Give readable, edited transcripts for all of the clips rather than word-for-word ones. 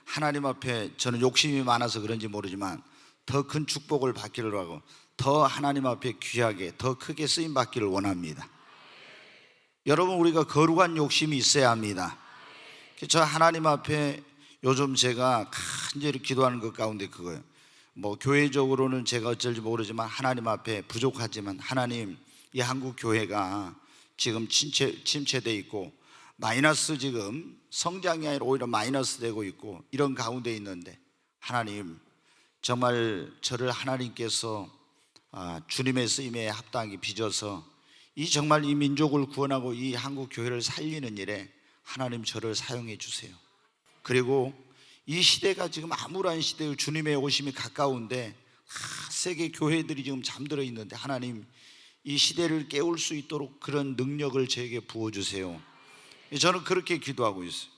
하나님 앞에 저는 욕심이 많아서 그런지 모르지만 더 큰 축복을 받기를 하고 더 하나님 앞에 귀하게 더 크게 쓰임 받기를 원합니다. 여러분, 우리가 거룩한 욕심이 있어야 합니다. 저 하나님 앞에 요즘 제가 간절히 기도하는 것 가운데 그거예요. 뭐 교회적으로는 제가 어쩔지 모르지만 하나님 앞에 부족하지만 하나님, 이 한국 교회가 지금 침체되어 있고 마이너스, 지금 성장이 아니라 오히려 마이너스 되고 있고 이런 가운데 있는데 하나님, 정말 저를 하나님께서 주님의 쓰임에 합당하게 빚어서 정말 이 민족을 구원하고 이 한국 교회를 살리는 일에 하나님 저를 사용해 주세요. 그리고 이 시대가 지금 암울한 시대에 주님의 오심이 가까운데 세계 교회들이 지금 잠들어 있는데 하나님, 이 시대를 깨울 수 있도록 그런 능력을 저에게 부어주세요. 저는 그렇게 기도하고 있어요.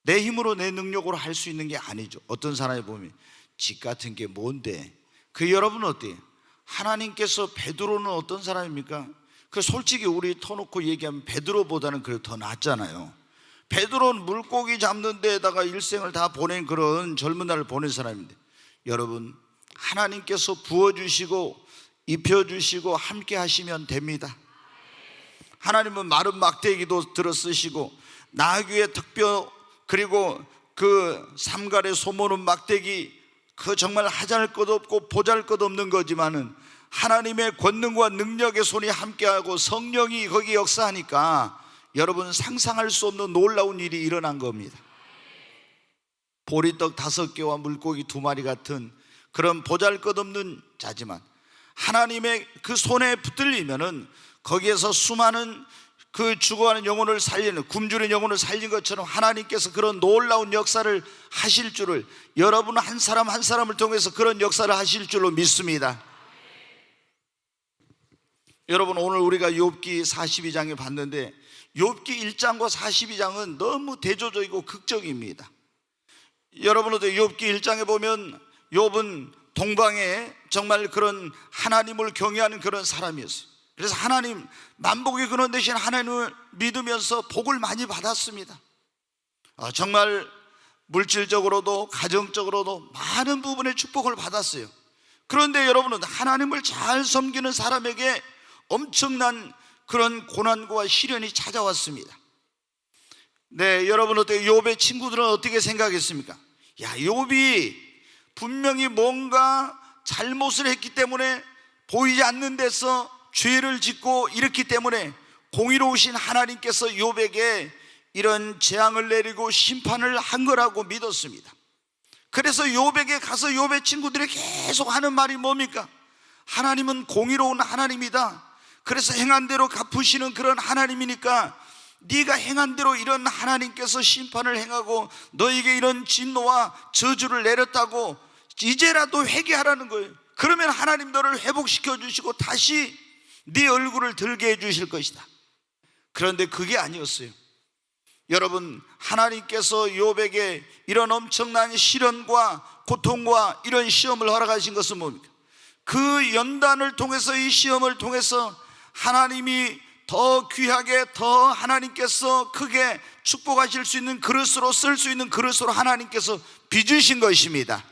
내 힘으로 내 능력으로 할 수 있는 게 아니죠. 어떤 사람이 보면 집 같은 게 뭔데? 여러분은 어때요? 하나님께서 베드로는 어떤 사람입니까? 솔직히 우리 터놓고 얘기하면 베드로보다는 그래도 더 낫잖아요. 베드로는 물고기 잡는 데에다가 일생을 다 보낸 그런 젊은 날을 보낸 사람인데, 여러분, 하나님께서 부어주시고 입혀주시고 함께 하시면 됩니다. 하나님은 마른 막대기도 들어 쓰시고 나귀의 턱뼈 그리고 그 삼갈의 소모는 막대기, 정말 하잘 것 없고 보잘 것 없는 거지만은 하나님의 권능과 능력의 손이 함께하고 성령이 거기 역사하니까 여러분, 상상할 수 없는 놀라운 일이 일어난 겁니다. 보리떡 5개와 물고기 2마리 같은 그런 보잘것없는 자지만 하나님의 그 손에 붙들리면은 거기에서 수많은 그 죽어가는 영혼을 살리는, 굶주린 영혼을 살린 것처럼 하나님께서 그런 놀라운 역사를 하실 줄을, 여러분 한 사람 한 사람을 통해서 그런 역사를 하실 줄로 믿습니다. 여러분, 오늘 우리가 욥기 42장에 봤는데 욥기 1장과 42장은 너무 대조적이고 극적입니다. 여러분, 욥기 1장에 보면 욥은 동방에 정말 그런 하나님을 경외하는 그런 사람이었어요. 그래서 하나님, 만복의 근원 되신 하나님을 믿으면서 복을 많이 받았습니다. 정말 물질적으로도 가정적으로도 많은 부분의 축복을 받았어요. 그런데 여러분은 하나님을 잘 섬기는 사람에게 엄청난 그런 고난과 시련이 찾아왔습니다. 네, 여러분, 욥의 친구들은 어떻게 생각했습니까? 욥이 분명히 뭔가 잘못을 했기 때문에 보이지 않는 데서 죄를 짓고 이렇기 때문에 공의로우신 하나님께서 욥에게 이런 재앙을 내리고 심판을 한 거라고 믿었습니다. 그래서 욥에게 가서 욥의 친구들이 계속 하는 말이 뭡니까? 하나님은 공의로운 하나님이다. 그래서 행한 대로 갚으시는 그런 하나님이니까 네가 행한 대로 이런 하나님께서 심판을 행하고 너에게 이런 진노와 저주를 내렸다고 이제라도 회개하라는 거예요. 그러면 하나님 너를 회복시켜 주시고 다시 네 얼굴을 들게 해 주실 것이다. 그런데 그게 아니었어요. 여러분, 하나님께서 욥에게 이런 엄청난 시련과 고통과 이런 시험을 허락하신 것은 뭡니까? 그 연단을 통해서, 이 시험을 통해서 하나님이 더 귀하게, 더 하나님께서 크게 축복하실 수 있는 그릇으로, 쓸 수 있는 그릇으로 하나님께서 빚으신 것입니다.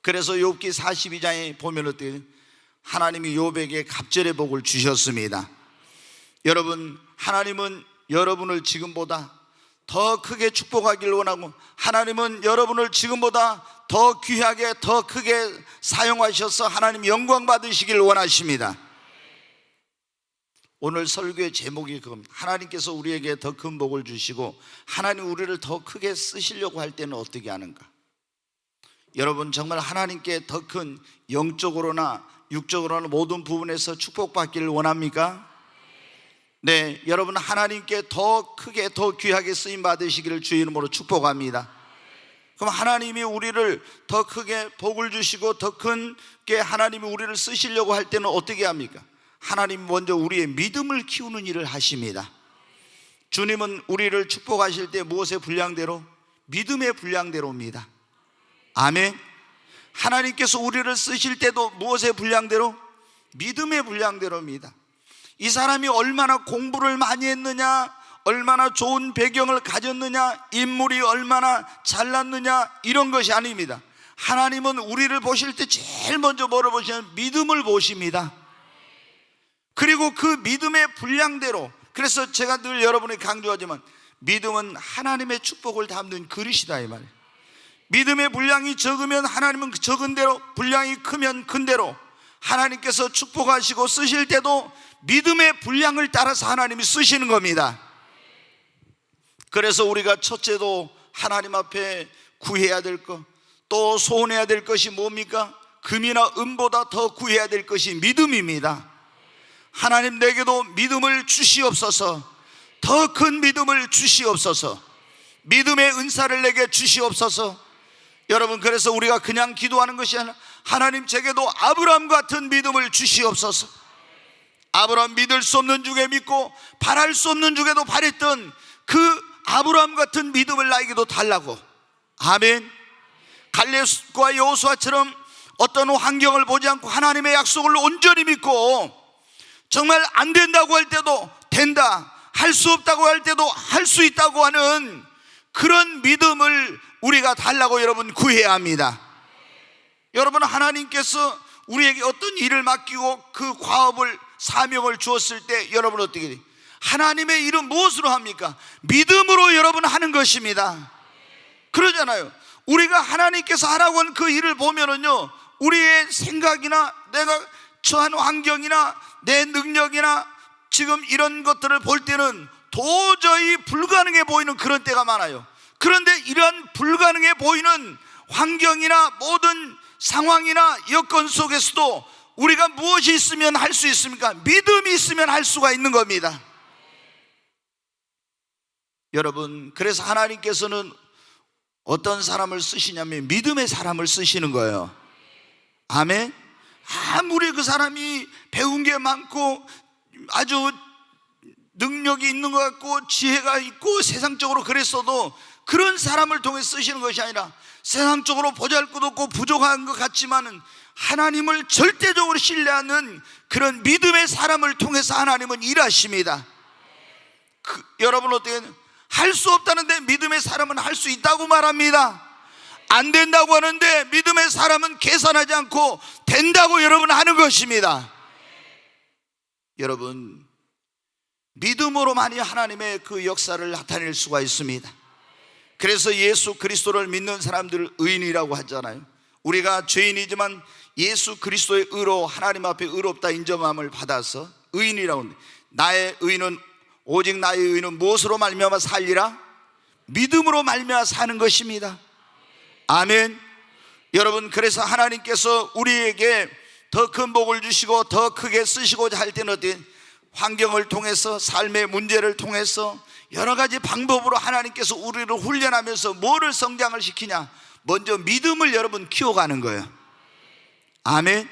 그래서 욥기 42장에 보면 어때요? 하나님이 욥에게 갑절의 복을 주셨습니다. 여러분, 하나님은 여러분을 지금보다 더 크게 축복하기를 원하고 하나님은 여러분을 지금보다 더 귀하게, 더 크게 사용하셔서 하나님 영광 받으시길 원하십니다. 오늘 설교의 제목이 그겁니다. 하나님께서 우리에게 더 큰 복을 주시고 하나님 우리를 더 크게 쓰시려고 할 때는 어떻게 하는가? 여러분, 정말 하나님께 더 큰 영적으로나 육적으로나 모든 부분에서 축복받기를 원합니까? 네, 여러분, 하나님께 더 크게, 더 귀하게 쓰임 받으시기를 주의 이름으로 축복합니다. 그럼 하나님이 우리를 더 크게 복을 주시고 더 크게 하나님이 우리를 쓰시려고 할 때는 어떻게 합니까? 하나님 먼저 우리의 믿음을 키우는 일을 하십니다. 주님은 우리를 축복하실 때 무엇의 분량대로? 믿음의 분량대로입니다. 아멘. 하나님께서 우리를 쓰실 때도 무엇의 분량대로? 믿음의 분량대로입니다. 이 사람이 얼마나 공부를 많이 했느냐, 얼마나 좋은 배경을 가졌느냐, 인물이 얼마나 잘났느냐, 이런 것이 아닙니다. 하나님은 우리를 보실 때 제일 먼저 뭐를 보시냐면 믿음을 보십니다. 그리고 그 믿음의 분량대로, 그래서 제가 늘 여러분에게 강조하지만 믿음은 하나님의 축복을 담는 그릇이다 이 말이에요. 믿음의 분량이 적으면 하나님은 적은 대로, 분량이 크면 큰 대로 하나님께서 축복하시고 쓰실 때도 믿음의 분량을 따라서 하나님이 쓰시는 겁니다. 그래서 우리가 첫째도 하나님 앞에 구해야 될 것, 또 소원해야 될 것이 뭡니까? 금이나 은보다 더 구해야 될 것이 믿음입니다. 하나님 내게도 믿음을 주시옵소서. 더 큰 믿음을 주시옵소서. 믿음의 은사를 내게 주시옵소서. 여러분, 그래서 우리가 그냥 기도하는 것이 아니라 하나님 제게도 아브라함 같은 믿음을 주시옵소서. 아브라함 믿을 수 없는 중에 믿고 바랄 수 없는 중에도 바랬던 그 아브라함 같은 믿음을 나에게도 달라고. 아멘. 갈렙과 여호수아처럼 어떤 환경을 보지 않고 하나님의 약속을 온전히 믿고 정말 안 된다고 할 때도 된다, 할 수 없다고 할 때도 할 수 있다고 하는 그런 믿음을 우리가 달라고 여러분 구해야 합니다. 여러분, 하나님께서 우리에게 어떤 일을 맡기고 그 과업을, 사명을 주었을 때 여러분 어떻게 돼요? 하나님의 일은 무엇으로 합니까? 믿음으로 여러분 하는 것입니다. 그러잖아요. 우리가 하나님께서 하라고 한 그 일을 보면은요, 우리의 생각이나 내가 처한 환경이나 내 능력이나 지금 이런 것들을 볼 때는 도저히 불가능해 보이는 그런 때가 많아요. 그런데 이러한 불가능해 보이는 환경이나 모든 상황이나 여건 속에서도 우리가 무엇이 있으면 할 수 있습니까? 믿음이 있으면 할 수가 있는 겁니다. 여러분, 그래서 하나님께서는 어떤 사람을 쓰시냐면 믿음의 사람을 쓰시는 거예요. 아멘. 아무리 그 사람이 배운 게 많고 아주 능력이 있는 것 같고 지혜가 있고 세상적으로 그랬어도 그런 사람을 통해 쓰시는 것이 아니라 세상적으로 보잘것없고 부족한 것 같지만은 하나님을 절대적으로 신뢰하는 그런 믿음의 사람을 통해서 하나님은 일하십니다. 여러분 어떻게 할 수 없다는데 믿음의 사람은 할 수 있다고 말합니다. 안 된다고 하는데 믿음의 사람은 계산하지 않고 된다고 여러분 하는 것입니다. 여러분, 믿음으로만이 하나님의 그 역사를 나타낼 수가 있습니다. 그래서 예수 그리스도를 믿는 사람들을 의인이라고 하잖아요. 우리가 죄인이지만 예수 그리스도의 의로 하나님 앞에 의롭다 인정함을 받아서 의인이라고 합니다. 나의 의는 오직 나의 의는 무엇으로 말미암아 살리라? 믿음으로 말미암아 사는 것입니다. 아멘. 여러분, 그래서 하나님께서 우리에게 더 큰 복을 주시고 더 크게 쓰시고자 할 때는 어떻게 환경을 통해서, 삶의 문제를 통해서 여러 가지 방법으로 하나님께서 우리를 훈련하면서 뭐를 성장을 시키냐? 먼저 믿음을 여러분 키워가는 거예요. 아멘.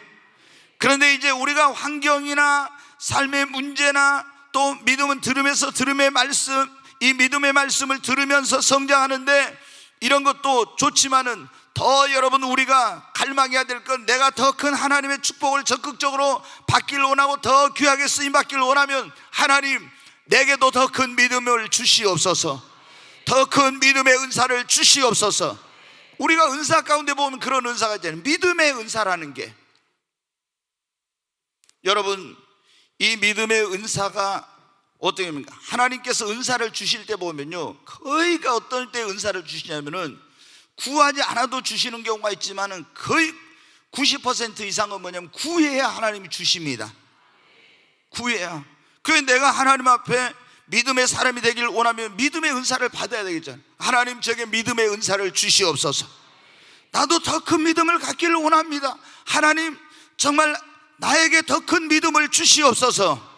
그런데 이제 우리가 환경이나 삶의 문제나 또 믿음은 들으면서 들음의 말씀, 이 믿음의 말씀을 들으면서 성장하는데 이런 것도 좋지만은 더 여러분 우리가 갈망해야 될 건, 내가 더 큰 하나님의 축복을 적극적으로 받기를 원하고 더 귀하게 쓰임 받기를 원하면 하나님 내게도 더 큰 믿음을 주시옵소서. 더 큰 믿음의 은사를 주시옵소서. 우리가 은사 가운데 보면 그런 은사가 있잖아요. 믿음의 은사라는 게, 여러분 이 믿음의 은사가 어떻게 합니까? 하나님께서 은사를 주실 때 보면요, 거의가 어떨 때 은사를 주시냐면은 구하지 않아도 주시는 경우가 있지만은 거의 90% 이상은 뭐냐면 구해야 하나님이 주십니다. 구해야. 그래서 내가 하나님 앞에 믿음의 사람이 되길 원하면 믿음의 은사를 받아야 되겠잖아요. 하나님 제게 믿음의 은사를 주시옵소서. 나도 더 큰 믿음을 갖기를 원합니다. 하나님 정말 나에게 더 큰 믿음을 주시옵소서.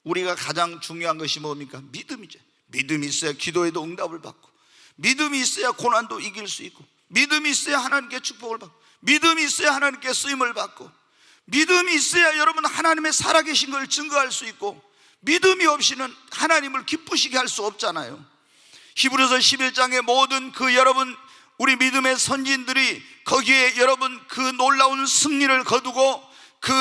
우리가 가장 중요한 것이 뭡니까? 믿음이죠. 믿음이 있어야 기도에도 응답을 받고, 믿음이 있어야 고난도 이길 수 있고, 믿음이 있어야 하나님께 축복을 받고, 믿음이 있어야 하나님께 쓰임을 받고, 믿음이 있어야 여러분 하나님의 살아계신 걸 증거할 수 있고, 믿음이 없이는 하나님을 기쁘시게 할 수 없잖아요. 히브리서 11장의 모든 그 여러분 우리 믿음의 선진들이 거기에 여러분 그 놀라운 승리를 거두고 그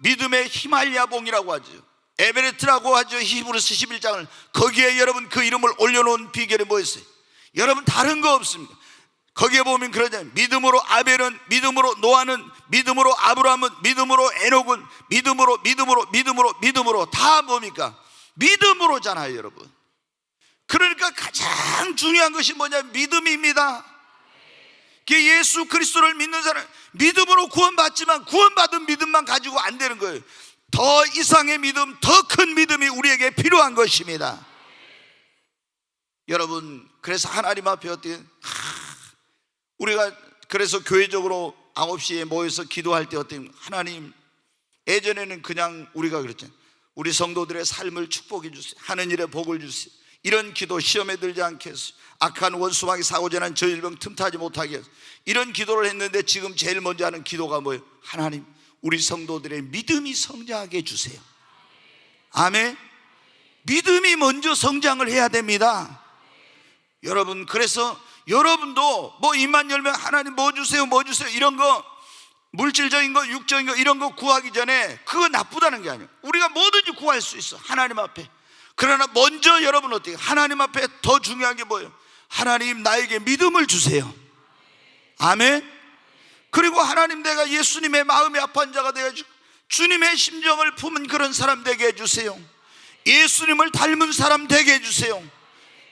믿음의 히말리아봉이라고 하죠. 에베레트라고 하죠. 히브리서 11장을. 거기에 여러분 그 이름을 올려놓은 비결이 뭐였어요? 여러분 다른 거 없습니다. 거기에 보면 그러잖아요. 믿음으로 아벨은, 믿음으로 노아는, 믿음으로 아브라함은, 믿음으로 에녹은, 믿음으로 다 뭡니까? 믿음으로잖아요, 여러분. 그러니까 가장 중요한 것이 뭐냐면 믿음입니다. 예수 그리스도를 믿는 사람, 믿음으로 구원받지만 구원받은 믿음만 가지고 안 되는 거예요. 더 이상의 믿음, 더 큰 믿음이 우리에게 필요한 것입니다. 여러분, 그래서 하나님 앞에 어떻게 우리가 그래서 교회적으로 9시에 모여서 기도할 때 어떻게 하나님, 예전에는 그냥 우리가 그랬잖아요. 우리 성도들의 삶을 축복해 주세요. 하는 일에 복을 주세요. 이런 기도, 시험에 들지 않게 해서 악한 원수마귀 사고재난 저일병 틈타지 못하게 해서 이런 기도를 했는데 지금 제일 먼저 하는 기도가 뭐예요? 하나님, 우리 성도들의 믿음이 성장하게 해주세요. 아멘. 믿음이 먼저 성장을 해야 됩니다. 여러분, 그래서 여러분도 뭐 입만 열면 하나님 뭐 주세요 이런 거, 물질적인 거, 육적인 거 이런 거 구하기 전에 그거 나쁘다는 게 아니에요. 우리가 뭐든지 구할 수 있어, 하나님 앞에. 그러나 먼저 여러분 어떻게, 하나님 앞에 더 중요한 게 뭐예요? 하나님, 나에게 믿음을 주세요. 아멘. 그리고 하나님, 내가 예수님의 마음이 아픈 자가 되어가지고 주님의 심정을 품은 그런 사람 되게 해주세요. 예수님을 닮은 사람 되게 해주세요.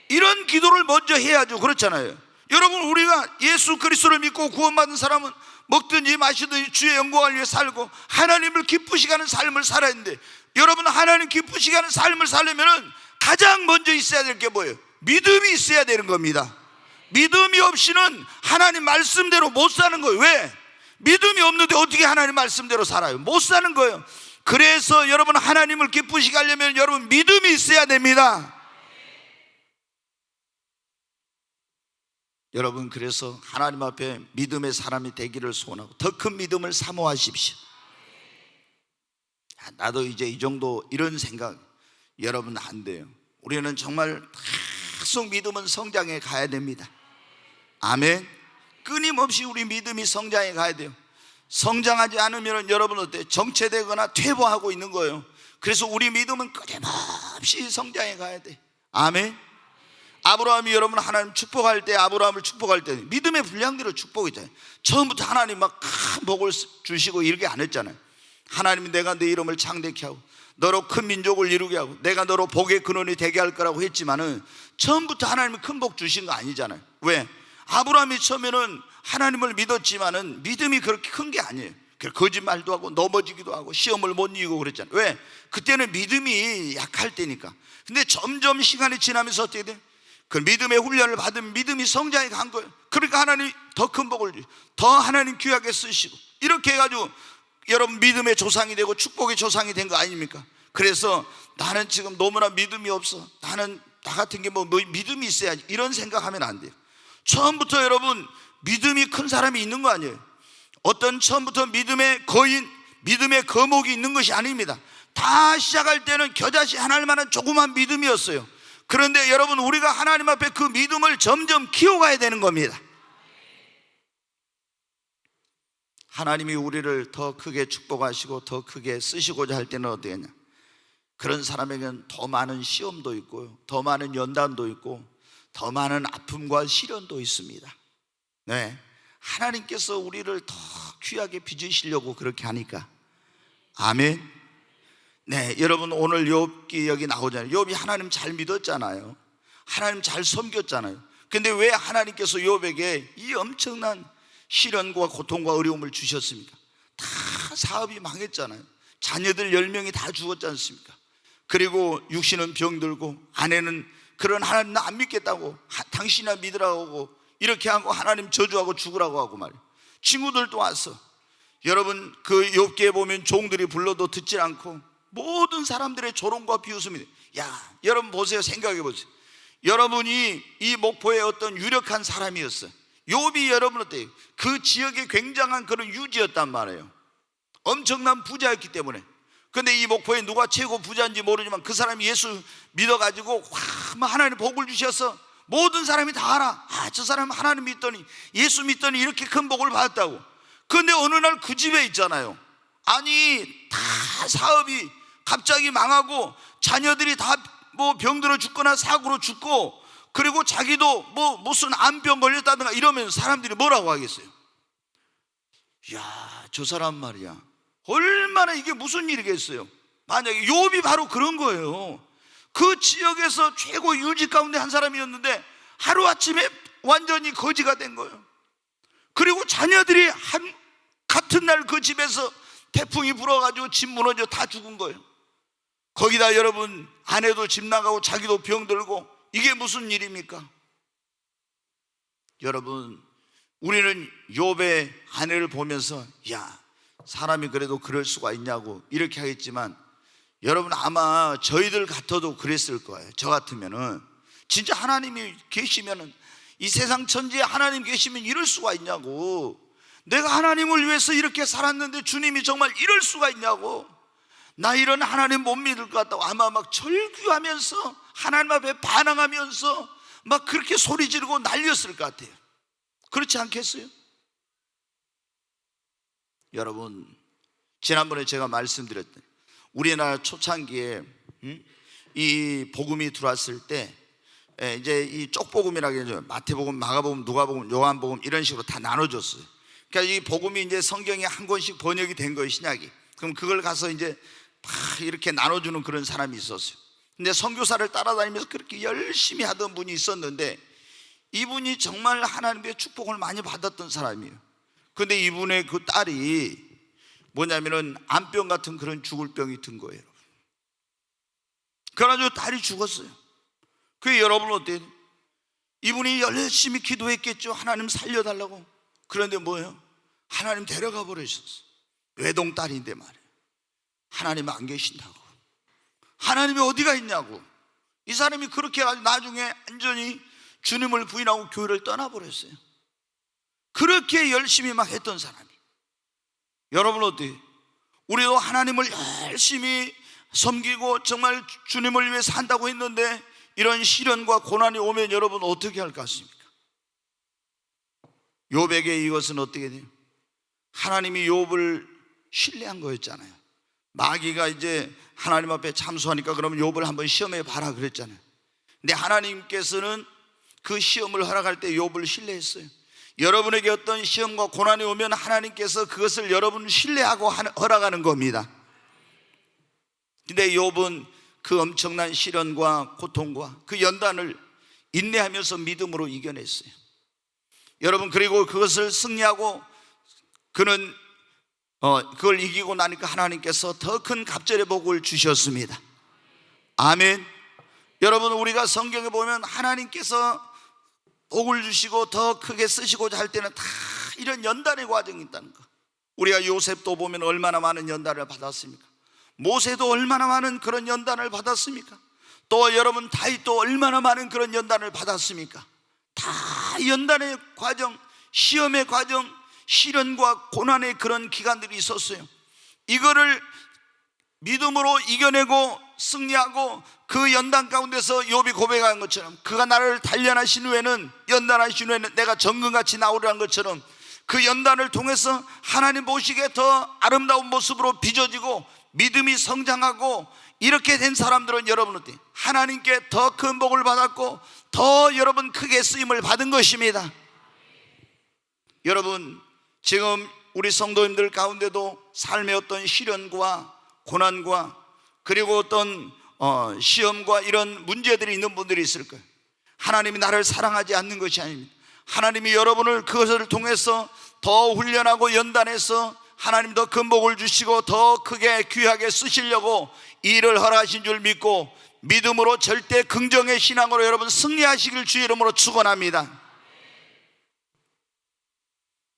이런 기도를 먼저 해야죠. 그렇잖아요. 여러분, 우리가 예수 그리스도를 믿고 구원받은 사람은 먹든지 마시든지 주의 영광을 위해 살고 하나님을 기쁘시게 하는 삶을 살아야 하는데, 여러분, 하나님 기쁘시게 하는 삶을 살려면 가장 먼저 있어야 될 게 뭐예요? 믿음이 있어야 되는 겁니다. 믿음이 없이는 하나님 말씀대로 못 사는 거예요. 왜? 믿음이 없는데 어떻게 하나님 말씀대로 살아요? 못 사는 거예요. 그래서 여러분, 하나님을 기쁘시게 하려면 여러분 믿음이 있어야 됩니다. 여러분, 그래서 하나님 앞에 믿음의 사람이 되기를 소원하고 더 큰 믿음을 사모하십시오. 나도 이제 이 정도, 이런 생각 여러분 안 돼요. 우리는 정말 계속 믿음은 성장해 가야 됩니다. 아멘. 끊임없이 우리 믿음이 성장해 가야 돼요. 성장하지 않으면 여러분 어때요? 정체되거나 퇴보하고 있는 거예요. 그래서 우리 믿음은 끊임없이 성장해 가야 돼. 아멘. 아브라함이 여러분 하나님 축복할 때, 아브라함을 축복할 때 믿음의 분량대로 축복했잖아요. 처음부터 하나님 막 큰 복을 주시고 이렇게 안 했잖아요. 하나님이 내가 네 이름을 창대케 하고 너로 큰 민족을 이루게 하고 내가 너로 복의 근원이 되게 할 거라고 했지만은 처음부터 하나님이 큰 복 주신 거 아니잖아요. 왜? 아브라함이 처음에는 하나님을 믿었지만은 믿음이 그렇게 큰 게 아니에요. 거짓말도 하고 넘어지기도 하고 시험을 못 이기고 그랬잖아요. 왜? 그때는 믿음이 약할 때니까. 근데 점점 시간이 지나면서 어떻게 돼? 그 믿음의 훈련을 받은 믿음이 성장해 간 거예요. 그러니까 하나님이 더 큰 복을 주시고 더 하나님 귀하게 쓰시고 이렇게 해가지고 여러분 믿음의 조상이 되고 축복의 조상이 된 거 아닙니까? 그래서 나는 지금 너무나 믿음이 없어, 나는 나 같은 게 뭐 믿음이 있어야지, 이런 생각하면 안 돼요. 처음부터 여러분 믿음이 큰 사람이 있는 거 아니에요. 어떤 처음부터 믿음의 거인, 믿음의 거목이 있는 것이 아닙니다. 다 시작할 때는 겨자씨 하나만한 조그만 믿음이었어요. 그런데 여러분, 우리가 하나님 앞에 그 믿음을 점점 키워가야 되는 겁니다. 하나님이 우리를 더 크게 축복하시고 더 크게 쓰시고자 할 때는 어떻게 하냐? 그런 사람에게는 더 많은 시험도 있고요, 더 많은 연단도 있고 더 많은 아픔과 시련도 있습니다. 네, 하나님께서 우리를 더 귀하게 빚으시려고 그렇게 하니까. 아멘. 네, 여러분, 오늘 욥기 여기 나오잖아요. 욥이 하나님 잘 믿었잖아요. 하나님 잘 섬겼잖아요. 근데 왜 하나님께서 욥에게 이 엄청난 시련과 고통과 어려움을 주셨습니까? 다 사업이 망했잖아요. 자녀들 10명이 다 죽었지 않습니까? 그리고 육신은 병들고 아내는 그런 하나님 나 안 믿겠다고, 당신이나 믿으라고 하고 이렇게 하고 하나님 저주하고 죽으라고 하고 말이에요. 친구들도 와서, 여러분 그 욥기에 보면 종들이 불러도 듣질 않고 모든 사람들의 조롱과 비웃음이. 야, 여러분 보세요, 생각해 보세요. 여러분이 이 목포의 어떤 유력한 사람이었어요. 욥이 여러분 어때요? 그 지역에 굉장한 그런 유지였단 말이에요. 엄청난 부자였기 때문에. 근데 이 목포에 누가 최고 부자인지 모르지만 그 사람이 예수 믿어가지고 하나님 복을 주셔서 모든 사람이 다 알아. 아, 저 사람 하나님 믿더니, 예수 믿더니 이렇게 큰 복을 받았다고. 근데 어느 날 그 집에 있잖아요. 아니 다 사업이 갑자기 망하고 자녀들이 다 뭐 병들어 죽거나 사고로 죽고, 그리고 자기도 뭐 무슨 암병 걸렸다든가 이러면 사람들이 뭐라고 하겠어요? 야, 저 사람 말이야, 얼마나 이게 무슨 일이겠어요. 만약에 욥이 바로 그런 거예요. 그 지역에서 최고 유지 가운데 한 사람이었는데 하루아침에 완전히 거지가 된 거예요. 그리고 자녀들이 같은 날 그 집에서 태풍이 불어가지고 집 무너져 다 죽은 거예요. 거기다 여러분, 아내도 집 나가고 자기도 병들고, 이게 무슨 일입니까? 여러분, 우리는 욥의 아내를 보면서 야, 사람이 그래도 그럴 수가 있냐고 이렇게 하겠지만, 여러분 아마 저희들 같아도 그랬을 거예요. 저 같으면은 진짜 하나님이 계시면은, 이 세상 천지에 하나님 계시면 이럴 수가 있냐고, 내가 하나님을 위해서 이렇게 살았는데 주님이 정말 이럴 수가 있냐고, 나 이런 하나님 못 믿을 것 같다고 아마 막 절규하면서 하나님 앞에 반항하면서 막 그렇게 소리 지르고 난리였을 것 같아요. 그렇지 않겠어요? 여러분, 지난번에 제가 말씀드렸던 우리나라 초창기에 이 복음이 들어왔을 때 이제 이 쪽복음이라고 해서 마태복음, 마가복음, 누가복음, 요한복음 이런 식으로 다 나눠줬어요. 그러니까 이 복음이 이제 성경에 한 권씩 번역이 된 거예요, 신약이. 그럼 그걸 가서 이제 막 이렇게 나눠주는 그런 사람이 있었어요. 근데 선교사를 따라다니면서 그렇게 열심히 하던 분이 있었는데, 이분이 정말 하나님의 축복을 많이 받았던 사람이에요. 근데 이분의 그 딸이 뭐냐면은 암병 같은 그런 죽을 병이 든 거예요. 그래가지고 딸이 죽었어요. 그게 여러분 어때요? 이분이 열심히 기도했겠죠. 하나님 살려달라고. 그런데 뭐예요? 하나님 데려가 버리셨어. 외동딸인데 말이에요. 하나님 안 계신다고. 하나님이 어디가 있냐고. 이 사람이 그렇게 해가지고 나중에 완전히 주님을 부인하고 교회를 떠나버렸어요. 그렇게 열심히 막 했던 사람이. 여러분 어때요? 우리도 하나님을 열심히 섬기고 정말 주님을 위해서 한다고 했는데 이런 시련과 고난이 오면 여러분 어떻게 할 것 같습니까? 욥에게 이것은 어떻게 돼요? 하나님이 욥을 신뢰한 거였잖아요. 마귀가 이제 하나님 앞에 참소하니까 그러면 욥을 한번 시험해 봐라 그랬잖아요. 근데 하나님께서는 그 시험을 허락할 때 욥을 신뢰했어요. 여러분에게 어떤 시험과 고난이 오면 하나님께서 그것을 여러분을 신뢰하고 허락하는 겁니다. 근데 욥은 그 엄청난 시련과 고통과 그 연단을 인내하면서 믿음으로 이겨냈어요. 여러분, 그리고 그것을 승리하고 그는 그걸 이기고 나니까 하나님께서 더 큰 갑절의 복을 주셨습니다. 아멘. 여러분, 우리가 성경에 보면 하나님께서 복을 주시고 더 크게 쓰시고자 할 때는 다 이런 연단의 과정이 있다는 거. 우리가 요셉도 보면 얼마나 많은 연단을 받았습니까? 모세도 얼마나 많은 그런 연단을 받았습니까? 또 여러분 다윗도 얼마나 많은 그런 연단을 받았습니까? 다 연단의 과정, 시험의 과정, 시련과 고난의 그런 기간들이 있었어요. 이거를 믿음으로 이겨내고 승리하고 그 연단 가운데서 욥이 고백한 것처럼, 그가 나를 단련하신 후에는, 연단하신 후에는 내가 정금같이 나오리라는 것처럼, 그 연단을 통해서 하나님 보시기에 더 아름다운 모습으로 빚어지고 믿음이 성장하고 이렇게 된 사람들은 여러분 어때요? 하나님께 더 큰 복을 받았고 더 여러분 크게 쓰임을 받은 것입니다. 여러분, 지금 우리 성도님들 가운데도 삶의 어떤 시련과 고난과 그리고 어떤 시험과 이런 문제들이 있는 분들이 있을 거예요. 하나님이 나를 사랑하지 않는 것이 아닙니다. 하나님이 여러분을 그것을 통해서 더 훈련하고 연단해서 하나님 더 큰 복을 주시고 더 크게 귀하게 쓰시려고 이 일을 허락하신 줄 믿고 믿음으로 절대 긍정의 신앙으로 여러분 승리하시길 주의 이름으로 축원합니다.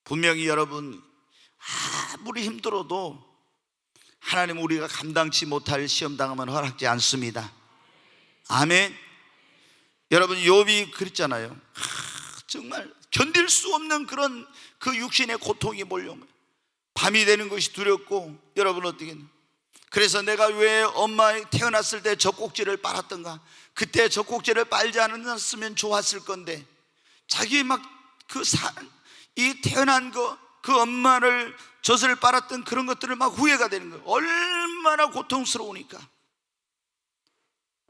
분명히 여러분 아무리 힘들어도 하나님 우리가 감당치 못할 시험 당하면 허락지 않습니다. 아멘. 여러분 욥이 그랬잖아요. 정말 견딜 수 없는 그런 그 육신의 고통이 몰려온 거예요. 밤이 되는 것이 두렵고, 여러분 어떻게, 그래서 내가 왜 엄마에 태어났을 때 젖꼭지를 빨았던가, 그때 젖꼭지를 빨지 않았으면 좋았을 건데, 자기 막 이 태어난 거 그 엄마를 젖을 빨았던 그런 것들을 막 후회가 되는 거예요. 얼마나 고통스러우니까.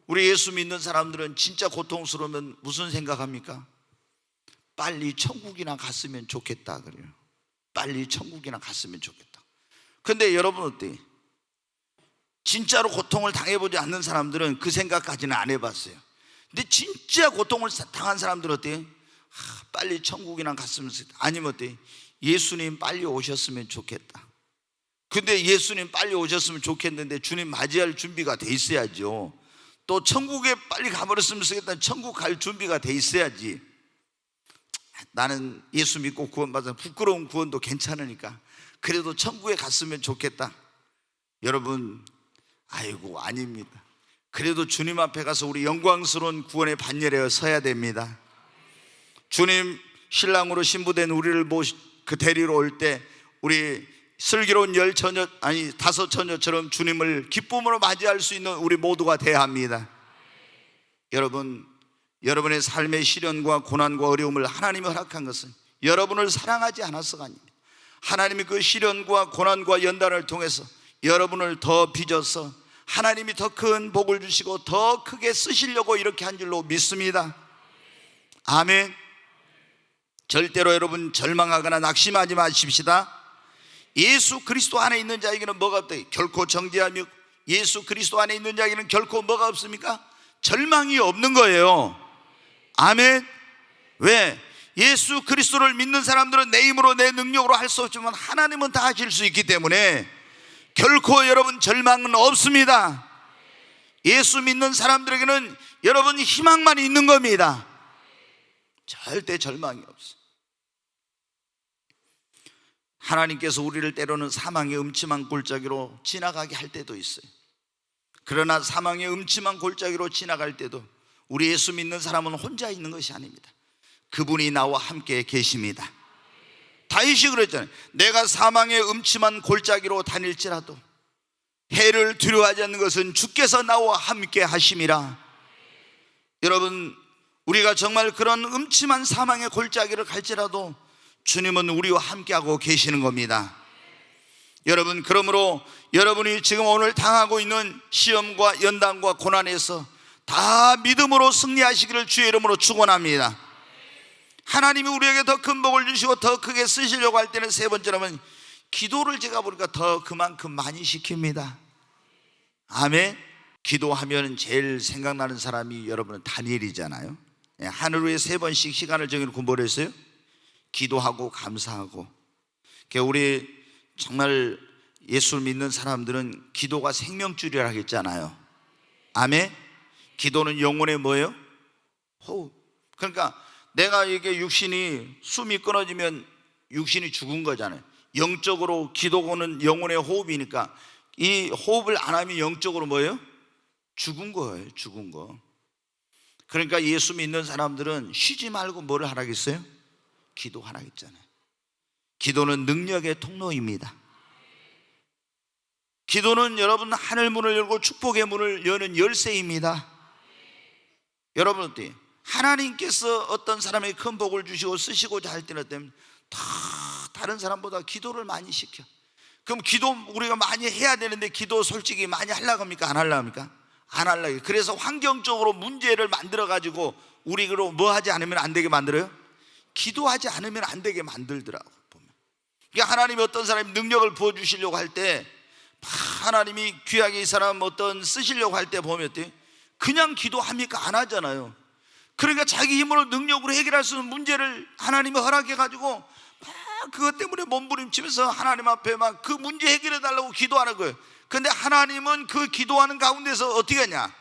우리 예수 믿는 사람들은 진짜 고통스러우면 무슨 생각합니까? 빨리 천국이나 갔으면 좋겠다 그래요. 빨리 천국이나 갔으면 좋겠다. 근데 여러분 어때요? 진짜로 고통을 당해보지 않는 사람들은 그 생각까지는 안 해봤어요. 근데 진짜 고통을 당한 사람들은 어때요? 빨리 천국이나 갔으면 좋겠다. 아니면 어때요? 예수님 빨리 오셨으면 좋겠다. 근데 예수님 빨리 오셨으면 좋겠는데 주님 맞이할 준비가 돼 있어야죠. 또 천국에 빨리 가버렸으면 좋겠다. 천국 갈 준비가 돼 있어야지. 나는 예수 믿고 구원받아 부끄러운 구원도 괜찮으니까 그래도 천국에 갔으면 좋겠다. 여러분, 아이고 아닙니다. 그래도 주님 앞에 가서 우리 영광스러운 구원의 반열에 서야 됩니다. 주님 신랑으로 신부된 우리를 데리러 올 때 우리 슬기로운 10처녀 아니 5처녀처럼 주님을 기쁨으로 맞이할 수 있는 우리 모두가 돼야 합니다. 여러분, 여러분의 삶의 시련과 고난과 어려움을 하나님이 허락한 것은 여러분을 사랑하지 않아서가 아닙니다. 하나님이 그 시련과 고난과 연단을 통해서 여러분을 더 빚어서 하나님이 더 큰 복을 주시고 더 크게 쓰시려고 이렇게 한 줄로 믿습니다. 아멘. 절대로 여러분 절망하거나 낙심하지 마십시다. 예수 그리스도 안에 있는 자에게는 뭐가 없다? 결코 정죄하며 예수 그리스도 안에 있는 자에게는 결코 뭐가 없습니까? 절망이 없는 거예요. 아멘. 왜? 예수 그리스도를 믿는 사람들은 내 힘으로 내 능력으로 할 수 없지만 하나님은 다 하실 수 있기 때문에 결코 여러분 절망은 없습니다. 예수 믿는 사람들에게는 여러분 희망만 있는 겁니다. 절대 절망이 없어요. 하나님께서 우리를 때로는 사망의 음침한 골짜기로 지나가게 할 때도 있어요. 그러나 사망의 음침한 골짜기로 지나갈 때도 우리 예수 믿는 사람은 혼자 있는 것이 아닙니다. 그분이 나와 함께 계십니다. 다윗이 그랬잖아요. 내가 사망의 음침한 골짜기로 다닐지라도 해를 두려워하지 않는 것은 주께서 나와 함께 하심이라. 여러분, 우리가 정말 그런 음침한 사망의 골짜기를 갈지라도 주님은 우리와 함께하고 계시는 겁니다. 여러분, 그러므로 여러분이 지금 오늘 당하고 있는 시험과 연단과 고난에서 다 믿음으로 승리하시기를 주의 이름으로 축원합니다. 하나님이 우리에게 더 큰 복을 주시고 더 크게 쓰시려고 할 때는 세 번째로는 기도를 제가 보니까 더 그만큼 많이 시킵니다. 아멘. 기도하면 제일 생각나는 사람이 여러분은 다니엘이잖아요. 하루에 3번씩 시간을 정해놓고 뭘 했어요? 기도하고 감사하고. 우리 정말 예수를 믿는 사람들은 기도가 생명줄이라 했잖아요. 아멘. 기도는 영혼의 뭐예요? 호흡. 그러니까 내가 이게 육신이 숨이 끊어지면 육신이 죽은 거잖아요. 영적으로 기도는 영혼의 호흡이니까 이 호흡을 안 하면 영적으로 뭐예요? 죽은 거예요. 죽은 거. 그러니까 예수 믿는 사람들은 쉬지 말고 뭐를 하라겠어요? 기도하라겠잖아요. 기도는 능력의 통로입니다. 기도는 여러분 하늘 문을 열고 축복의 문을 여는 열쇠입니다. 여러분 어때요? 하나님께서 어떤 사람에게 큰 복을 주시고 쓰시고자 할 때는 어때요? 다 다른 사람보다 기도를 많이 시켜. 그럼 기도 우리가 많이 해야 되는데 기도 솔직히 많이 하려고 합니까? 안 하려고 합니까? 안 하려고. 그래서 환경적으로 문제를 만들어 가지고 우리로 뭐 하지 않으면 안 되게 만들어요? 기도하지 않으면 안 되게 만들더라고 보면. 그러니까 하나님이 어떤 사람이 능력을 부어주시려고 할 때 하나님이 귀하게 이 사람 어떤 쓰시려고 할 때 보면 어때요? 그냥 기도합니까? 안 하잖아요. 그러니까 자기 힘으로 능력으로 해결할 수 있는 문제를 하나님이 허락해가지고 막 그것 때문에 몸부림치면서 하나님 앞에 막 그 문제 해결해 달라고 기도하는 거예요. 근데 하나님은 그 기도하는 가운데서 어떻게 하냐?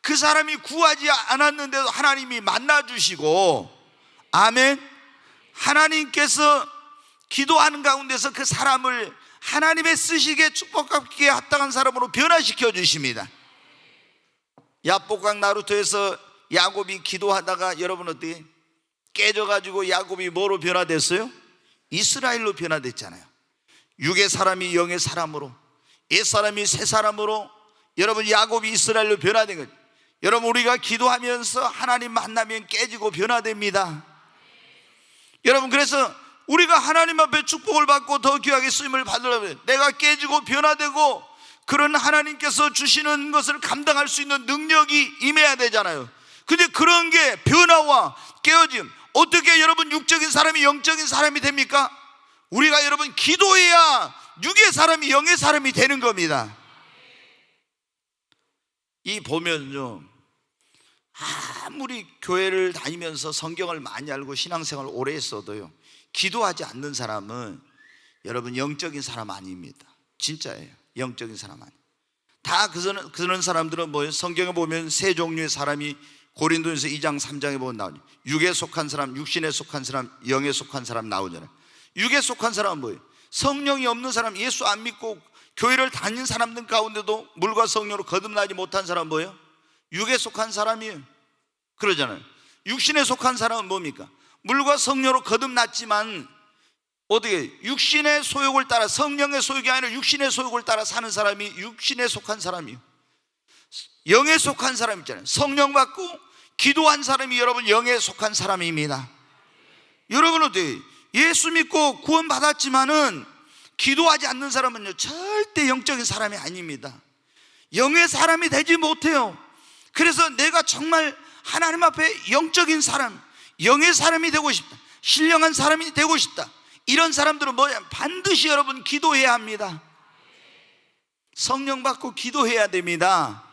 그 사람이 구하지 않았는데도 하나님이 만나주시고, 아멘. 하나님께서 기도하는 가운데서 그 사람을 하나님의 쓰시기에 축복받기에 합당한 사람으로 변화시켜 주십니다. 야복강 나루토에서 야곱이 기도하다가 여러분 어떻게 깨져가지고 야곱이 뭐로 변화됐어요? 이스라엘로 변화됐잖아요. 육의 사람이 영의 사람으로, 옛 사람이 새 사람으로 여러분 야곱이 이스라엘로 변화된 거죠. 여러분 우리가 기도하면서 하나님 만나면 깨지고 변화됩니다. 여러분 그래서 우리가 하나님 앞에 축복을 받고 더 귀하게 쓰임을 받으려면 내가 깨지고 변화되고 그런 하나님께서 주시는 것을 감당할 수 있는 능력이 임해야 되잖아요. 근데 그런 게 변화와 깨어짐, 어떻게 여러분 육적인 사람이 영적인 사람이 됩니까? 우리가 여러분 기도해야 육의 사람이 영의 사람이 되는 겁니다. 이 보면요, 아무리 교회를 다니면서 성경을 많이 알고 신앙생활을 오래 했어도요, 기도하지 않는 사람은 여러분 영적인 사람 아닙니다. 진짜예요. 영적인 사람 아니에요. 다 그런 사람들은 뭐예요? 성경에 보면 세 종류의 사람이 고린도전서 2장 3장에 보면 나오죠. 육에 속한 사람, 육신에 속한 사람, 영에 속한 사람 나오잖아요. 육에 속한 사람은 뭐예요? 성령이 없는 사람, 예수 안 믿고 교회를 다닌 사람들 가운데도 물과 성령으로 거듭나지 못한 사람은 뭐예요? 육에 속한 사람이에요. 그러잖아요. 육신에 속한 사람은 뭡니까? 물과 성령으로 거듭났지만 어떻게 육신의 소욕을 따라, 성령의 소욕이 아니라 육신의 소욕을 따라 사는 사람이 육신에 속한 사람이에요. 영에 속한 사람 있잖아요. 성령 받고 기도한 사람이 여러분 영에 속한 사람입니다. 여러분 어때요? 예수 믿고 구원 받았지만은 기도하지 않는 사람은요 절대 영적인 사람이 아닙니다. 영의 사람이 되지 못해요. 그래서 내가 정말 하나님 앞에 영적인 사람, 영의 사람이 되고 싶다, 신령한 사람이 되고 싶다, 이런 사람들은 뭐냐? 반드시 여러분 기도해야 합니다. 성령 받고 기도해야 됩니다.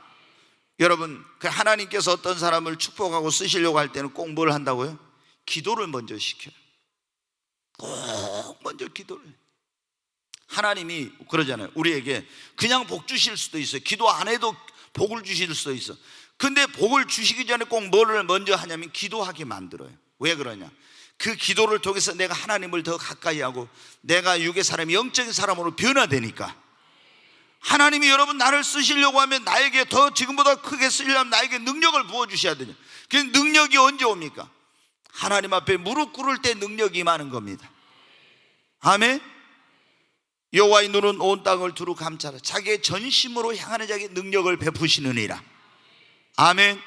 여러분, 그 하나님께서 어떤 사람을 축복하고 쓰시려고 할 때는 꼭 뭘 한다고요? 기도를 먼저 시켜요. 꼭 먼저 기도를. 하나님이 그러잖아요. 우리에게 그냥 복 주실 수도 있어요. 기도 안 해도 복을 주실 수도 있어. 근데 복을 주시기 전에 꼭 뭐를 먼저 하냐면 기도하게 만들어요. 왜 그러냐? 그 기도를 통해서 내가 하나님을 더 가까이 하고 내가 육의 사람이 영적인 사람으로 변화되니까. 하나님이 여러분 나를 쓰시려고 하면 나에게 더 지금보다 크게 쓰려면 나에게 능력을 부어주셔야 되냐. 그 능력이 언제 옵니까? 하나님 앞에 무릎 꿇을 때 능력이 임하는 겁니다. 아멘. 여호와의 눈은 온 땅을 두루 감찰하 자기의 전심으로 향하는 자에게 능력을 베푸시느니라. 아멘.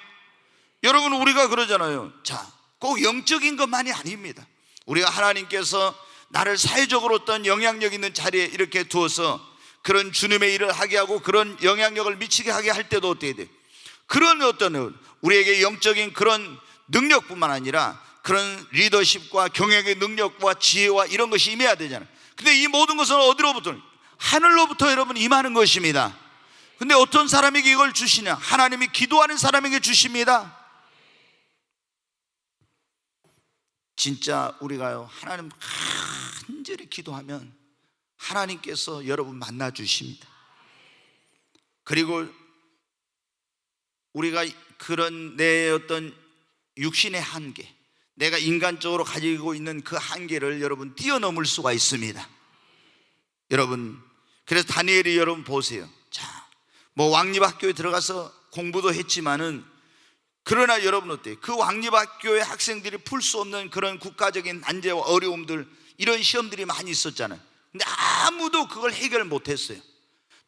여러분 우리가 그러잖아요. 자, 꼭 영적인 것만이 아닙니다. 우리가 하나님께서 나를 사회적으로 어떤 영향력 있는 자리에 이렇게 두어서 그런 주님의 일을 하게 하고 그런 영향력을 미치게 하게 할 때도 어떻게 돼요? 그런 어떤 우리에게 영적인 그런 능력뿐만 아니라 그런 리더십과 경영의 능력과 지혜와 이런 것이 임해야 되잖아요. 근데 이 모든 것은 어디로부터? 하늘로부터 여러분 임하는 것입니다. 근데 어떤 사람에게 이걸 주시냐? 하나님이 기도하는 사람에게 주십니다. 진짜 우리가요 하나님 간절히 기도하면 하나님께서 여러분 만나 주십니다. 그리고 우리가 그런 내 어떤 육신의 한계, 내가 인간적으로 가지고 있는 그 한계를 여러분 뛰어넘을 수가 있습니다. 여러분 그래서 다니엘이 여러분 보세요. 자, 뭐 왕립학교에 들어가서 공부도 했지만은 그러나 여러분 어때요? 그 왕립학교의 학생들이 풀 수 없는 그런 국가적인 난제와 어려움들, 이런 시험들이 많이 있었잖아요. 근데 아무도 그걸 해결 못했어요.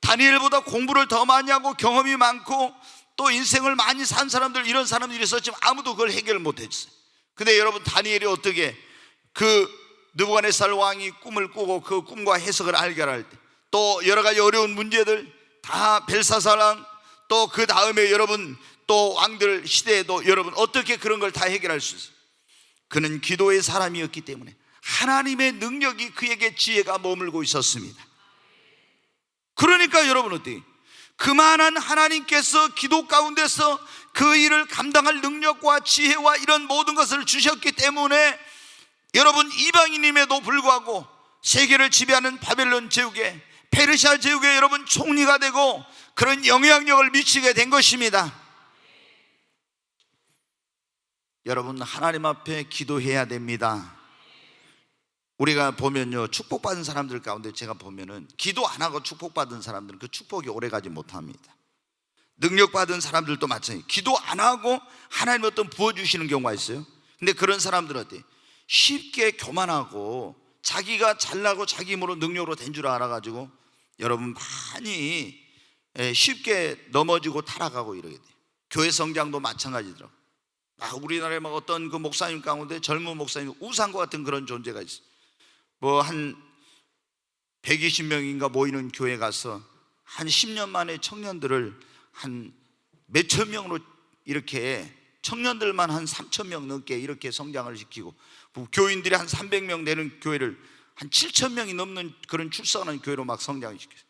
다니엘보다 공부를 더 많이 하고 경험이 많고 또 인생을 많이 산 사람들, 이런 사람들이 있었지만 아무도 그걸 해결 못했어요. 근데 여러분 다니엘이 어떻게 그 느부갓네살 왕이 꿈을 꾸고 그 꿈과 해석을 알게 할 때 또 여러 가지 어려운 문제들 다 벨사살 왕, 또 그 다음에 여러분 또 왕들 시대에도 여러분 어떻게 그런 걸 다 해결할 수 있어요? 그는 기도의 사람이었기 때문에 하나님의 능력이 그에게 지혜가 머물고 있었습니다. 그러니까 여러분 어때요? 그만한 하나님께서 기도 가운데서 그 일을 감당할 능력과 지혜와 이런 모든 것을 주셨기 때문에 여러분 이방인임에도 불구하고 세계를 지배하는 바벨론 제국에, 페르시아 제국에 여러분 총리가 되고 그런 영향력을 미치게 된 것입니다. 여러분 하나님 앞에 기도해야 됩니다. 우리가 보면요 축복받은 사람들 가운데 제가 보면은 기도 안 하고 축복받은 사람들은 그 축복이 오래가지 못합니다. 능력받은 사람들도 마찬가지. 기도 안 하고 하나님 어떤 부어주시는 경우가 있어요. 근데 그런 사람들은 어때? 쉽게 교만하고 자기가 잘나고 자기 힘으로 능력으로 된 줄 알아가지고 여러분 많이 쉽게 넘어지고 타락하고 이러게 돼요. 교회 성장도 마찬가지더라고요. 우리나라에 막 어떤 그 목사님 가운데 젊은 목사님 우상과 같은 그런 존재가 있어요. 뭐 한 120명인가 모이는 교회 가서 한 10년 만에 청년들을 한 몇천 명으로 이렇게 청년들만 한 3천 명 넘게 이렇게 성장을 시키고, 교인들이 한 300명 되는 교회를 한 7천 명이 넘는 그런 출산하는 교회로 막 성장시켰어요.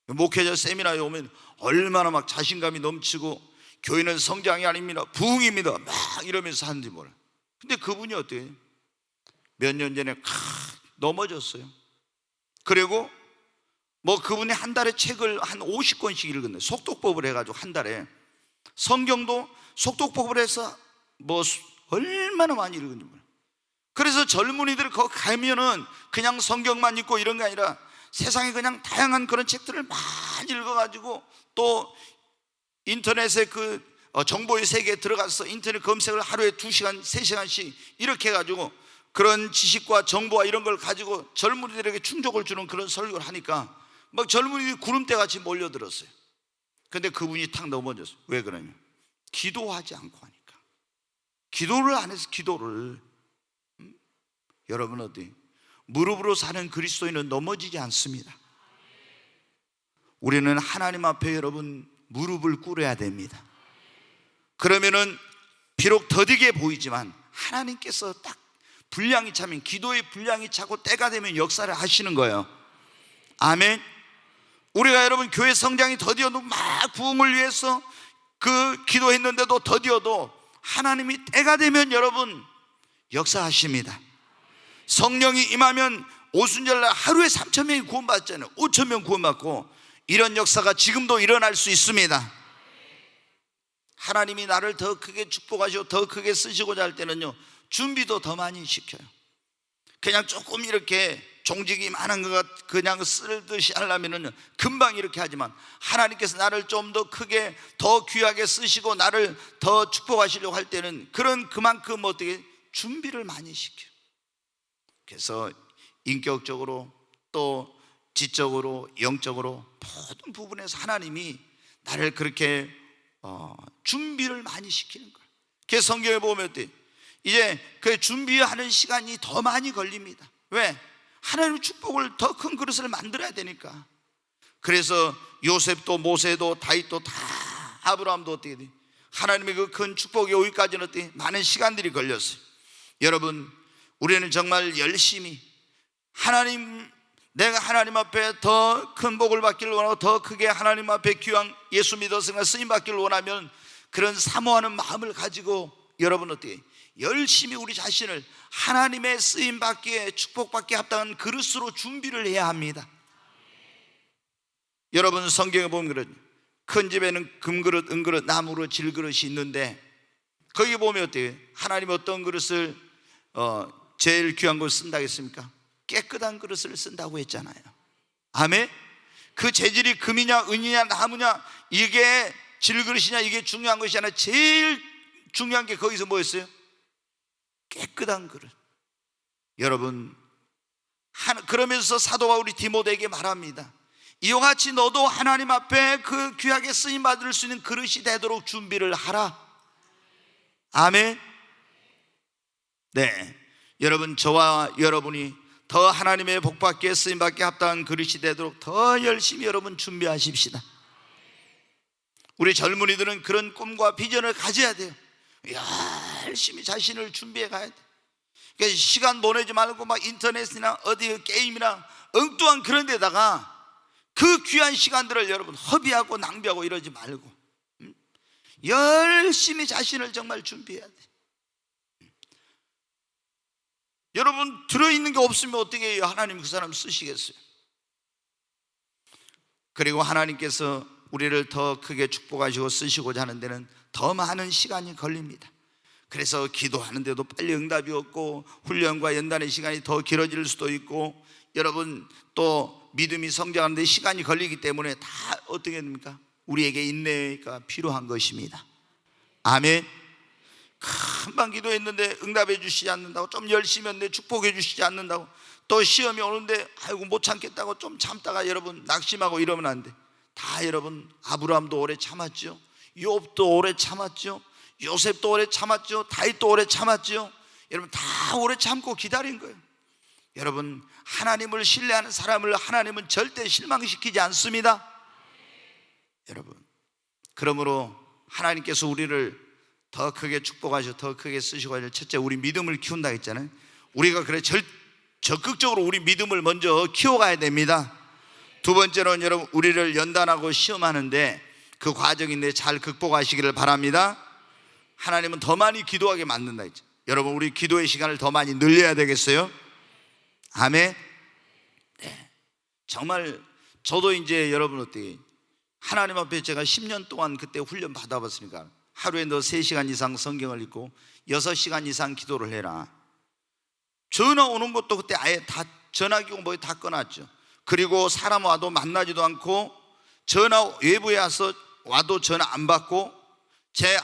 목회자 세미나에 오면 얼마나 막 자신감이 넘치고, 교회는 성장이 아닙니다, 부흥입니다 막 이러면서 하는지 몰라. 근데 그분이 어때요? 몇 년 전에 넘어졌어요. 그리고 뭐 그분이 한 달에 책을 한 50권씩 읽었네. 속독법을 해가지고 한 달에 성경도 속독법을 해서 뭐 얼마나 많이 읽은지 몰라. 그래서 젊은이들 거기 가면은 그냥 성경만 읽고 이런 게 아니라 세상에 그냥 다양한 그런 책들을 많이 읽어가지고, 또 인터넷에 정보의 세계에 들어가서 인터넷 검색을 하루에 2시간, 3시간씩 이렇게 해가지고 그런 지식과 정보와 이런 걸 가지고 젊은이들에게 충족을 주는 그런 설교를 하니까 막 젊은이들이 구름대같이 몰려들었어요. 근데 그분이 탁 넘어졌어요. 왜 그러냐면 기도하지 않고 하니까. 기도를 안 해서 기도를. 여러분 어디 무릎으로 사는 그리스도인은 넘어지지 않습니다. 우리는 하나님 앞에 여러분 무릎을 꿇어야 됩니다. 그러면은 비록 더디게 보이지만 하나님께서 딱 분량이 차면, 기도의 분량이 차고 때가 되면 역사를 하시는 거예요. 아멘. 우리가 여러분 교회 성장이 더디어도 막 부흥을 위해서 기도했는데도 더디어도 하나님이 때가 되면 여러분 역사하십니다. 성령이 임하면 오순절날 하루에 3천 명이 구원받잖아요. 5천 명 구원받고, 이런 역사가 지금도 일어날 수 있습니다. 하나님이 나를 더 크게 축복하시고 더 크게 쓰시고자 할 때는요, 준비도 더 많이 시켜요. 그냥 조금 이렇게 종직이 많은 것 그냥 쓸듯이 하려면은 금방 이렇게 하지만, 하나님께서 나를 좀 더 크게 더 귀하게 쓰시고 나를 더 축복하시려고 할 때는 그만큼 어떻게 준비를 많이 시켜요. 그래서 인격적으로 또 지적으로 영적으로 모든 부분에서 하나님이 나를 그렇게 준비를 많이 시키는 거예요. 그래서 성경에 보면 어때요? 이제 그 준비하는 시간이 더 많이 걸립니다. 왜? 하나님의 축복을 더 큰 그릇을 만들어야 되니까. 그래서 요셉도 모세도 다윗도 다, 아브라함도 어떻게 돼? 하나님의 그 큰 축복이 오기까지는 어떻게 많은 시간들이 걸렸어요. 여러분, 우리는 정말 열심히 내가 하나님 앞에 더 큰 복을 받기를 원하고 더 크게 하나님 앞에 귀한 예수 믿어서 쓰임 받기를 원하면, 그런 사모하는 마음을 가지고 여러분 어떻게 열심히 우리 자신을 하나님의 쓰임 받기에 축복받기에 합당한 그릇으로 준비를 해야 합니다. 여러분 성경에 보면 그러죠. 큰 집에는 금그릇, 은그릇, 나무로 질그릇이 있는데, 거기 보면 어때요? 하나님이 어떤 그릇을 제일 귀한 걸 쓴다고 했습니까? 깨끗한 그릇을 쓴다고 했잖아요. 아멘. 그 재질이 금이냐 은이냐 나무냐 이게 질그릇이냐 이게 중요한 것이 아니라 제일 중요한 게 거기서 뭐였어요? 깨끗한 그릇. 여러분, 그러면서 사도 바울이 디모데에게 말합니다. 이와 같이 너도 하나님 앞에 그 귀하게 쓰임 받을 수 있는 그릇이 되도록 준비를 하라. 아멘. 네, 여러분, 저와 여러분이 더 하나님의 복받기에 쓰임받기에 합당한 그릇이 되도록 더 열심히 여러분 준비하십시다. 우리 젊은이들은 그런 꿈과 비전을 가져야 돼요. 열심히 자신을 준비해 가야 돼. 그러니까 시간 보내지 말고 막 인터넷이나 어디 게임이나 엉뚱한 그런 데다가 그 귀한 시간들을 여러분 허비하고 낭비하고 이러지 말고 열심히 자신을 정말 준비해야 돼. 여러분, 들어있는 게 없으면 어떻게 해요? 하나님 그 사람 쓰시겠어요? 그리고 하나님께서 우리를 더 크게 축복하시고 쓰시고자 하는 데는 더 많은 시간이 걸립니다. 그래서 기도하는데도 빨리 응답이 없고, 훈련과 연단의 시간이 더 길어질 수도 있고, 여러분 또 믿음이 성장하는데 시간이 걸리기 때문에 다 어떻게 됩니까? 우리에게 인내가 필요한 것입니다. 아멘. 금방 기도했는데 응답해 주시지 않는다고, 좀 열심히 했는데 축복해 주시지 않는다고, 또 시험이 오는데 아이고 못 참겠다고 좀 참다가 여러분 낙심하고 이러면 안 돼. 다 여러분, 아브라함도 오래 참았죠, 욥도 오래 참았죠, 요셉도 오래 참았죠, 다윗도 오래 참았죠. 여러분 다 오래 참고 기다린 거예요. 여러분, 하나님을 신뢰하는 사람을 하나님은 절대 실망시키지 않습니다. 여러분, 그러므로 하나님께서 우리를 더 크게 축복하시고 더 크게 쓰시고 하실, 첫째, 우리 믿음을 키운다 했잖아요. 우리가 그래 적극적으로 우리 믿음을 먼저 키워가야 됩니다. 두 번째로는 여러분, 우리를 연단하고 시험하는데 그 과정인데 잘 극복하시기를 바랍니다. 하나님은 더 많이 기도하게 만든다 했죠. 여러분, 우리 기도의 시간을 더 많이 늘려야 되겠어요? 아멘. 네. 정말 저도 이제 여러분 어떻게 하나님 앞에 제가 10년 동안 그때 훈련 받아봤으니까 하루에 너 3시간 이상 성경을 읽고 6시간 이상 기도를 해라. 전화 오는 것도 그때 아예 다 전화기고 뭐 다 꺼놨죠. 그리고 사람 와도 만나지도 않고, 전화 외부에 와도 전화 안 받고, 제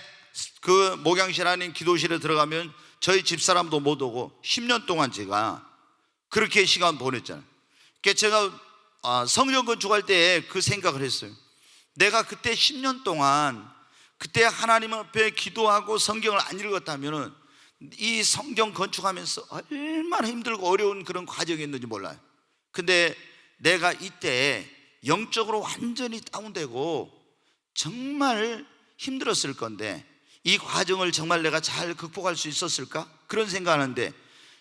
그 목양실 아닌 기도실에 들어가면 저희 집사람도 못 오고 10년 동안 제가 그렇게 시간 보냈잖아요. 그러니까 제가 성전 건축할 때 그 생각을 했어요. 내가 그때 10년 동안 그때 하나님 앞에 기도하고 성경을 안 읽었다면 이 성경 건축하면서 얼마나 힘들고 어려운 그런 과정이었는지 몰라요. 근데 내가 이때 영적으로 완전히 다운되고 정말 힘들었을 건데 이 과정을 정말 내가 잘 극복할 수 있었을까? 그런 생각하는데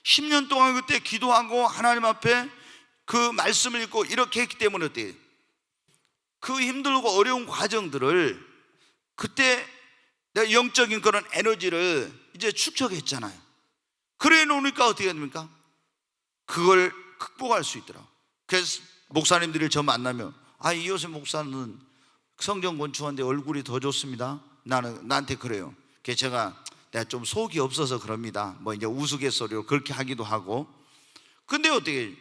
10년 동안 그때 기도하고 하나님 앞에 그 말씀을 읽고 이렇게 했기 때문에 어때요? 그 힘들고 어려운 과정들을 그때 내가 영적인 그런 에너지를 이제 축적했잖아요. 그래 놓으니까 어떻게 됩니까? 그걸 극복할 수 있더라고. 그래서 목사님들이 저 만나면 이효세 목사는 성경 건축하는데 얼굴이 더 좋습니다. 나한테 그래요. 그래서 내가 좀 속이 없어서 그럽니다. 뭐 이제 우스갯소리로 그렇게 하기도 하고. 근데 어떻게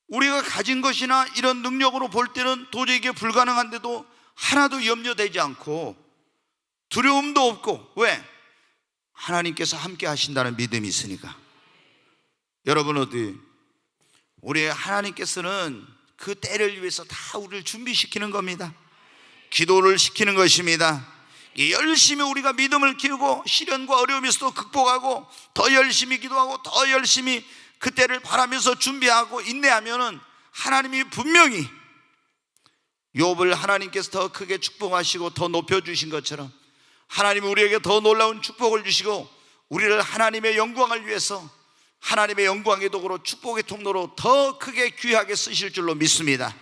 우리가 가진 것이나 이런 능력으로 볼 때는 도저히 이게 불가능한데도 하나도 염려되지 않고 두려움도 없고, 왜? 하나님께서 함께 하신다는 믿음이 있으니까. 여러분, 우리 하나님께서는 그 때를 위해서 다 우리를 준비시키는 겁니다. 기도를 시키는 것입니다. 열심히 우리가 믿음을 키우고 시련과 어려움에서도 극복하고 더 열심히 기도하고 더 열심히 그 때를 바라면서 준비하고 인내하면은 하나님이 분명히 욥을 하나님께서 더 크게 축복하시고 더 높여주신 것처럼 하나님이 우리에게 더 놀라운 축복을 주시고 우리를 하나님의 영광을 위해서 하나님의 영광의 도구로 축복의 통로로 더 크게 귀하게 쓰실 줄로 믿습니다.